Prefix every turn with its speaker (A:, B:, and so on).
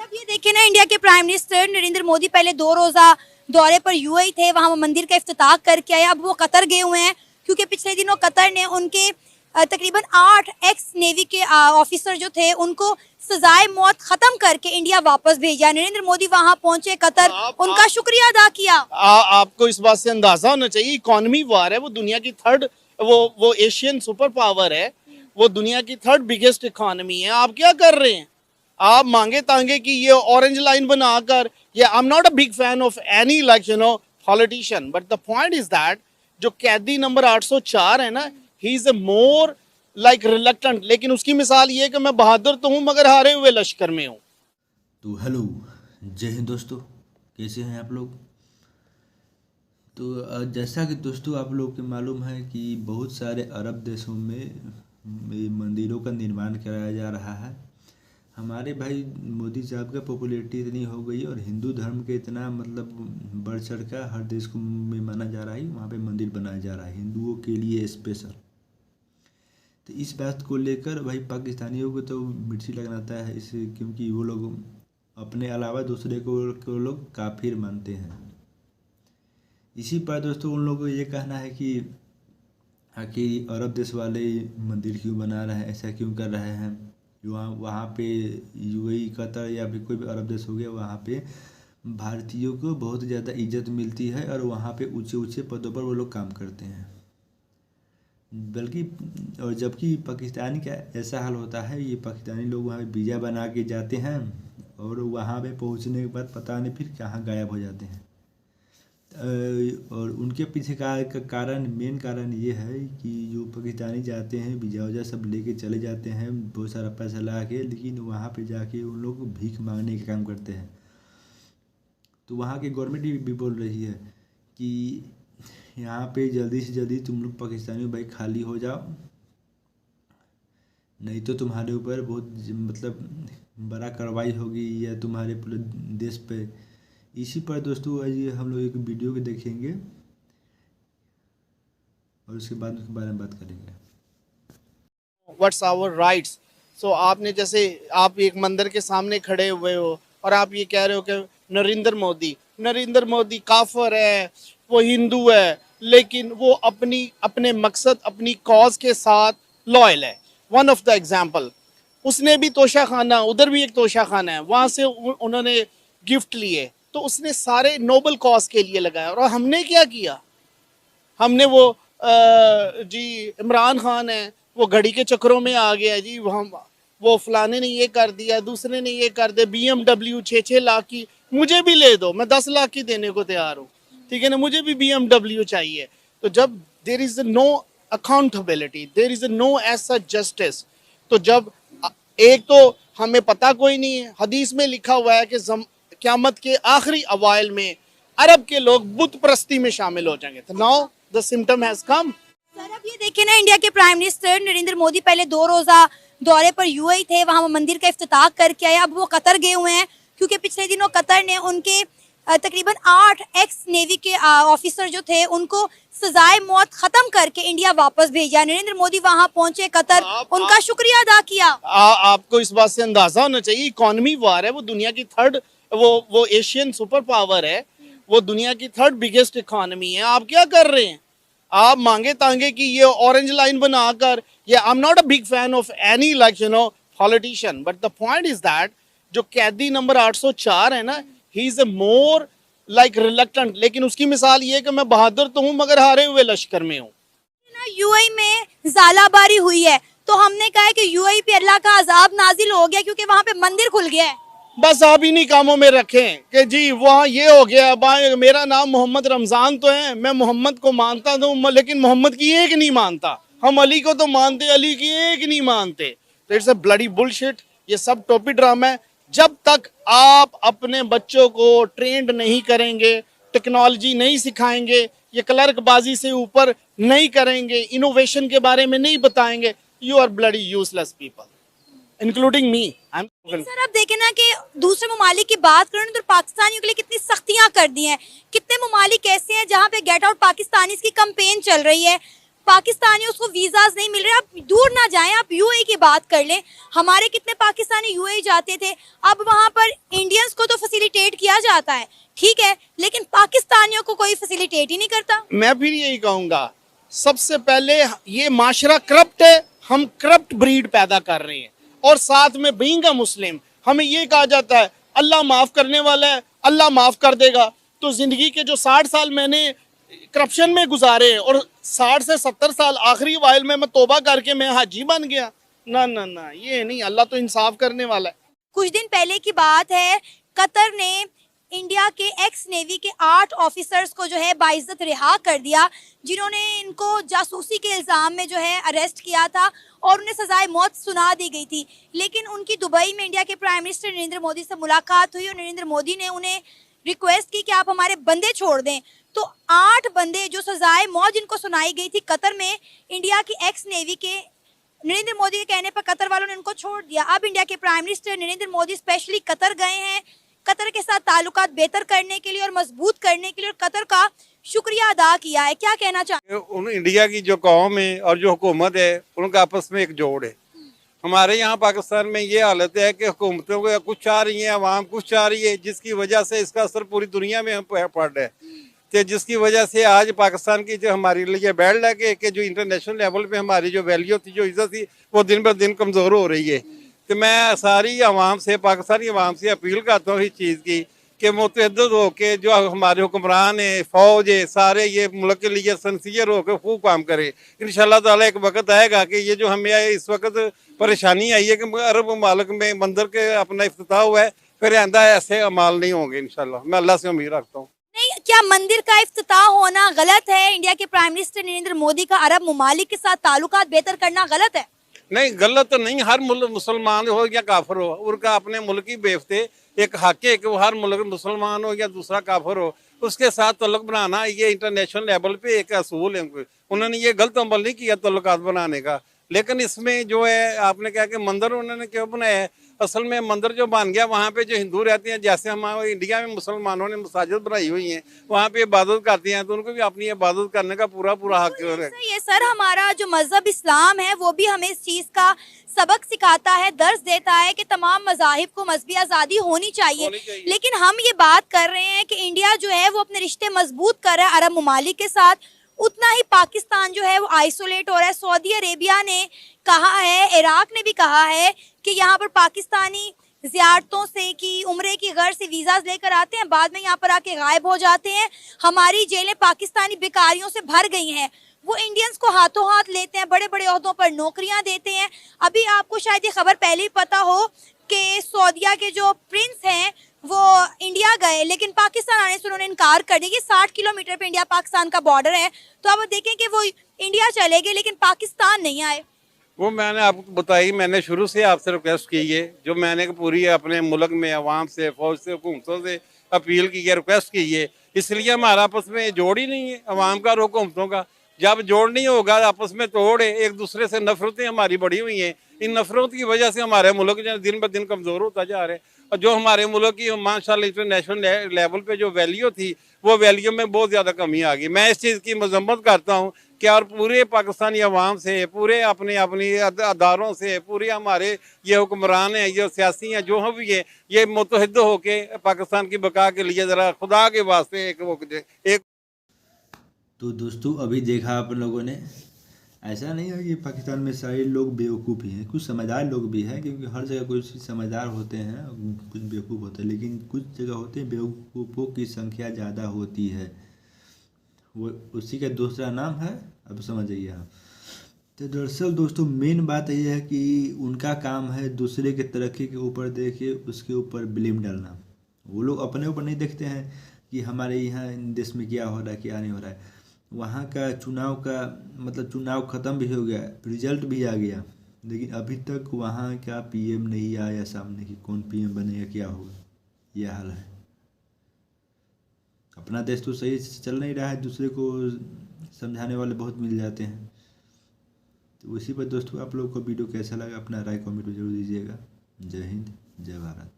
A: अब ये देखिए ना, इंडिया के प्राइम मिनिस्टर नरेंद्र मोदी पहले 2 रोजा दौरे पर यूएई थे, वहां वो मंदिर का इफ्तिताह करके आए। अब वो कतर गए हुए हैं क्योंकि पिछले दिनों कतर ने उनके तकरीबन 8 एक्स नेवी के ऑफिसर जो थे उनको सजाए मौत खत्म करके इंडिया वापस भेजा। नरेंद्र मोदी वहां पहुंचे कतर, उनका शुक्रिया अदा किया।
B: आपको इस बात से अंदाजा होना चाहिए, इकोनॉमी वार है, वो दुनिया की थर्ड, वो एशियन सुपर पावर है, वो दुनिया की थर्ड बिगेस्ट इकोनॉमी है। आप क्या कर रहे हैं? आप मांगे तांगे कि ये ऑरेंज लाइन बनाकर, ये I am not a big fan of any like politician, but the point is that जो कैदी नंबर 804 है ना, he is a more like reluctant, लेकिन उसकी मिसाल ये है कि मैं बहादुर तो हूं मगर हारे हुए लश्कर में हूं।
C: तो हेलो, जय हिंद दोस्तों, कैसे हैं आप लोग। तो जैसा कि दोस्तों आप लोग को मालूम है कि बहुत सारे अरब देशों में मंदिरों का निर्माण कराया जा रहा है। हमारे भाई मोदी साहब का पॉपुलैरिटी इतनी हो गई और हिंदू धर्म के इतना मतलब बढ़ चढ़ कर हर देश को में माना जा रहा है, वहाँ पे मंदिर बनाया जा रहा है हिंदुओं के लिए स्पेशल। तो इस बात को लेकर भाई पाकिस्तानियों को तो मिर्ची लगनाता है इसे, क्योंकि वो लोग अपने अलावा दूसरे को लोग काफिर मानते हैं। इसी पर दोस्तों उन लोगों को ये कहना है कि अरब देश वाले मंदिर क्यों बना रहे हैं, ऐसा क्यों कर रहे हैं। वहाँ पे यूएई, कतर या फिर कोई भी अरब देश हो गया, वहाँ पे भारतीयों को बहुत ज़्यादा इज्जत मिलती है और वहाँ पे ऊंचे ऊंचे पदों पर वो लोग काम करते हैं। बल्कि और जबकि पाकिस्तानी का ऐसा हाल होता है, ये पाकिस्तानी लोग वहाँ वीज़ा बना के जाते हैं और वहाँ पे पहुँचने के बाद पता नहीं फिर कहाँ गायब हो जाते हैं। और उनके पीछे का कारण, मेन कारण ये है कि जो पाकिस्तानी जाते हैं वीज़ा वजा सब लेके चले जाते हैं बहुत सारा पैसा ला के, लेकिन वहाँ पे जाके उन लोग भीख मांगने का काम करते हैं। तो वहाँ की गवर्नमेंट भी बोल रही है कि यहाँ पे जल्दी से जल्दी तुम लोग पाकिस्तानी भाई खाली हो जाओ, नहीं तो तुम्हारे ऊपर बहुत मतलब बड़ा कार्रवाई होगी या तुम्हारे पूरे देश पे। इसी पर दोस्तों आज हम लोग एक वीडियो को देखेंगे और उसके बाद उसके बारे में बात करेंगे।
B: What's our rights. सो आपने जैसे आप एक मंदिर के सामने खड़े हुए हो और आप ये कह रहे हो कि नरेंद्र मोदी काफिर है, वो हिंदू है, लेकिन वो अपने मकसद, अपनी कॉज के साथ लॉयल है। वन ऑफ द एग्जाम्पल, उसने भी तोशा खाना, उधर भी एक तोशा खाना है, वहां से उन्होंने गिफ्ट लिए, तो उसने सारे नोबल कॉज के लिए लगाया। और हमने क्या किया, हमने जी इमरान खान है, वो घड़ी के चक्रों में आ गया जी, वो फलाने ने ये कर दिया, दूसरे ने ये कर दिया, BMW 6-6 लाख की, मुझे भी ले दो, मैं 10 लाख की देने को तैयार हूँ, ठीक है ना, मुझे भी BMW चाहिए। तो जब there is no accountability, there is no as such justice, तो जब एक तो हमें पता कोई नहीं है, हदीस में लिखा हुआ है कि क़यामत के आखिरी अवाइल में अरब के लोग बुत परस्ती में शामिल हो जाएंगे। तो now the symptom has come.
A: Sir अब ये देखिए ना, इंडिया के प्राइम मिनिस्टर नरेंद्र मोदी पहले 2 रोजा दौरे पर यूएई थे, वहां वो मंदिर का इफ्तिताह करके आए। अब वो कतर गए हुए हैं क्योंकि पिछले दिनों कतर ने उनके तकरीबन 8 एक्स नेवी के ऑफिसर जो थे उनको सजाए मौत खत्म करके इंडिया वापस भेजा। नरेंद्र मोदी वहां पहुंचे कतर, उनका शुक्रिया अदा किया।
B: आपको इस बात से अंदाजा होना चाहिए, इकोनॉमी वार है, वो दुनिया की थर्ड, वो एशियन सुपर पावर है, वो दुनिया की थर्ड बिगेस्ट इकोनॉमी है। आप क्या कर रहे हैं? आप मांगे तांगे कि ये ऑरेंज लाइन बनाकर, ये I am not a big fan of any like politician, but the point is that जो कैदी नंबर 804 है ना, he is a more like reluctant, लेकिन उसकी मिसाल ये है कि मैं बहादुर तो हूं मगर हारे हुए लश्कर में हूं।
A: यूएई में ज़ालाबारी हुई है तो हमने कहा है कि यूएई पे अल्लाह का अजाब नाजिल हो गया क्योंकि वहां पे मंदिर खुल गया है।
B: बस आप इन्हीं कामों में रखें कि जी वहाँ ये हो गया। मेरा नाम मोहम्मद रमज़ान तो है, मैं मोहम्मद को मानता हूँ, लेकिन मोहम्मद की एक नहीं मानता। हम अली को तो मानते, अली की एक नहीं मानते। तो इट्स अ ब्लडी बुलशिट, ये सब टोपी ड्रामा है। जब तक आप अपने बच्चों को ट्रेंड नहीं करेंगे, टेक्नोलॉजी नहीं सिखाएंगे, ये क्लर्कबाजी से ऊपर नहीं करेंगे, इनोवेशन के बारे में नहीं बताएंगे, you are bloody useless people, including me.
A: Sir अब देखें ना कि दूसरे ममालिक की बात करें तो पाकिस्तानियों के लिए कितनी सख्तियां कर दी हैं। कितने ममालिक ऐसे हैं जहां पे गेट आउट पाकिस्तानी की कैंपेन चल रही है, पाकिस्तानियों को वीजाज नहीं मिल रहे। आप दूर ना जाएं, आप यूएई की बात कर लें, हमारे कितने पाकिस्तानी यूएई जाते थे, अब वहां पर जाता है, ठीक है, लेकिन पाकिस्तानियों को कोई फैसिलिटेट ही नहीं करता।
B: मैं फिर यही कहूंगा, सबसे पहले ये माशरा करप्ट है, हम करप्ट ब्रीड पैदा कर रहे हैं। और साथ में बीइंग अ मुस्लिम हमें ये कहा जाता है अल्लाह माफ करने वाला है, अल्लाह माफ कर देगा। तो जिंदगी के जो 60 साल मैंने करप्शन में गुजारे और 60 से 70 साल आखिरी वाइल में मैं तोबा करके मैं हाजी बन गया, ना ना ना, ये नहीं, अल्लाह तो इंसाफ करने वाला है।
A: कुछ दिन पहले की बात है, कतर ने इंडिया के एक्स नेवी के 8 ऑफिसर्स को जो है बाइज्जत रिहा कर दिया, जिन्होंने इनको जासूसी के इल्ज़ाम में जो है अरेस्ट किया था और उन्हें सजाए मौत सुना दी गई थी। लेकिन उनकी दुबई में इंडिया के प्राइम मिनिस्टर नरेंद्र मोदी से मुलाकात हुई और नरेंद्र मोदी ने उन्हें रिक्वेस्ट की कि आप हमारे बंदे छोड़ दें। तो 8 बंदे जो सजाए मौत जिनको सुनाई गई थी कतर में, इंडिया की एक्स नेवी के नरेंद्र मोदी के कहने पर कतर वालों ने उनको छोड़ दिया। अब इंडिया के prime minister Narendra Modi specially Qatar गए हैं, कतर के साथ ताल्लुकात बेहतर करने के लिए और मजबूत करने के लिए, और कतर का शुक्रिया अदा किया है। क्या कहना चाहते हैं?
D: उन इंडिया की जो कौम है और जो हुकूमत है उनका आपस में एक जोड़ है। हमारे यहाँ पाकिस्तान में ये हालत है कि हुकूमतों को कुछ चाह रही है, अवाम कुछ चाह रही है, जिसकी वजह से इसका असर पूरी दुनिया में पड़ रहा है। तो जिसकी वजह से आज पाकिस्तान की जो हमारे लिए बैड लगे कि जो इंटरनेशनल लेवल पे हमारी जो वैल्यू थी, जो इज्जत थी, वो दिन ब दिन कमज़ोर हो रही है। तो मैं सारी आवाम से, पाकिस्तानी आवाम से अपील करता हूँ इस चीज़ की कि मुतहद्दिद हो के जो हमारे हुक्मरान है, फ़ौज है, सारे ये मुल्क के लिए सिंसियर होकर खूब काम करे। इंशाअल्लाह ताला एक वक्त आएगा कि ये जो हमें इस वक्त परेशानी आई है कि अरब ममालिक में मंदिर के अपना इफ्तिताह हुआ है, फिर आइंदा ऐसे अमाल नहीं होंगे इंशाअल्लाह। मैं अल्लाह से उम्मीद रखता हूँ।
A: नहीं, क्या मंदिर का इफ्तिताह होना गलत है? इंडिया के प्राइम मिनिस्टर नरेंद्र मोदी का अरब ममालिक के साथ ताल्लुकात बेहतर करना गलत है?
D: नहीं, गलत तो नहीं। हर मुल्क मुसलमान हो या काफिर हो, उनका अपने मुल्क की बेफते एक हक है कि वो हर मुल्क मुसलमान हो या दूसरा काफिर हो, उसके साथ तल्लुक बनाना ये इंटरनेशनल लेवल पे एक असूल है। उन्होंने ये गलत अमल नहीं किया तल्लुकात बनाने का। लेकिन इसमें जो है आपने कहा कि मंदिर उन्होंने क्यों बनाया है, असल में मंदिर जो बन गया वहाँ पे जो हिंदू रहते हैं, जैसे हमारे इंडिया में मुसलमानों ने मसाजिद बनाई हुई हैं, वहाँ पे इबादत करते हैं, तो उनको भी अपनी इबादत करने का पूरा पूरा हक है।
A: ये सर, हमारा जो मजहब इस्लाम है वो भी हमें इस चीज़ का सबक सिखाता है, दर्ज देता है कि तमाम मज़ाहिब को मजहबी आज़ादी होनी चाहिए। लेकिन हम ये बात कर रहे हैं कि इंडिया जो है वो अपने रिश्ते मजबूत कर रहा है अरब ममालिक के साथ, उतना ही पाकिस्तान जो है वो आइसोलेट हो रहा है। सऊदी अरेबिया ने कहा है, इराक ने भी कहा है कि यहाँ पर पाकिस्तानी ज़ियारतों से कि उम्रे की गर्ज से वीज़ाज लेकर आते हैं, बाद में यहाँ पर आके गायब हो जाते हैं। हमारी जेलें पाकिस्तानी बेकारियों से भर गई हैं, वो इंडियंस को हाथों हाथ लेते हैं, बड़े बड़े ओहदों पर नौकरियां देते हैं। अभी आपको शायद ये खबर पहले ही पता हो कि सऊदीया के जो प्रिंस हैं वो इंडिया गए, लेकिन पाकिस्तान आने से उन्होंने इनकार कर दिया। 60 किलोमीटर पे इंडिया पाकिस्तान का बॉर्डर है, तो अब देखें कि वो इंडिया चले गए लेकिन पाकिस्तान नहीं आए।
D: वो मैंने आपको बताई, मैंने शुरू से आपसे रिक्वेस्ट की है, जो मैंने पूरी अपने मुल्क में अवाम से, फौज से, हुकूमतों से अपील की है, रिक्वेस्ट की है। इसलिए हमारा आपस में जोड़ ही नहीं है अवाम का और हुकूमतों का। जब जोड़ नहीं होगा, आपस में तोड़ है, एक दूसरे से नफरतें हमारी बढ़ी हुई हैं। इन नफरत की वजह से हमारे मुल्क जो दिन ब दिन कमज़ोर होता जा रहा है, और जो हमारे मुल्क की माशाल्लाह इंटरनेशनल लेवल पे जो वैल्यू थी, वो वैल्यू में बहुत ज़्यादा कमी आ गई। मैं इस चीज़ की मजम्मत करता हूँ कि और पूरे पाकिस्तानी अवाम से, पूरे अपने अपनी अदारों से, पूरे हमारे ये हुक्मरान हैं, ये सियासी हैं, जो हम भी है, ये मुतहद होके पाकिस्तान की बका के लिए ज़रा खुदा के वास्ते एक
C: तो दोस्तों अभी देखा आप लोगों ने, ऐसा नहीं है कि पाकिस्तान में सारे लोग बेवकूफ़ ही हैं, कुछ समझदार लोग भी हैं, क्योंकि हर जगह कुछ समझदार होते हैं, कुछ बेवकूफ़ होते हैं, लेकिन कुछ जगह होते हैं बेवकूफ़ों की संख्या ज़्यादा होती है, वो उसी का दूसरा नाम है। अब समझ जाइए आप। तो दरअसल दोस्तों मेन बात यह है कि उनका काम है दूसरे के तरक्की के ऊपर देखिए उसके ऊपर ब्लेम डालना। वो लोग अपने ऊपर नहीं देखते हैं कि हमारे यहाँ देश में क्या हो रहा है, क्या नहीं हो रहा है। वहाँ का चुनाव का मतलब चुनाव ख़त्म भी हो गया, रिजल्ट भी आ गया, लेकिन अभी तक वहाँ का पीएम नहीं आया सामने कि कौन पीएम बनेगा, क्या होगा, यह हाल है। अपना देश तो सही से चल नहीं रहा है, दूसरे को समझाने वाले बहुत मिल जाते हैं। तो उसी पर दोस्तों आप लोग को वीडियो कैसा लगा अपना राय कमेंट में जरूर दीजिएगा। जय हिंद, जय भारत।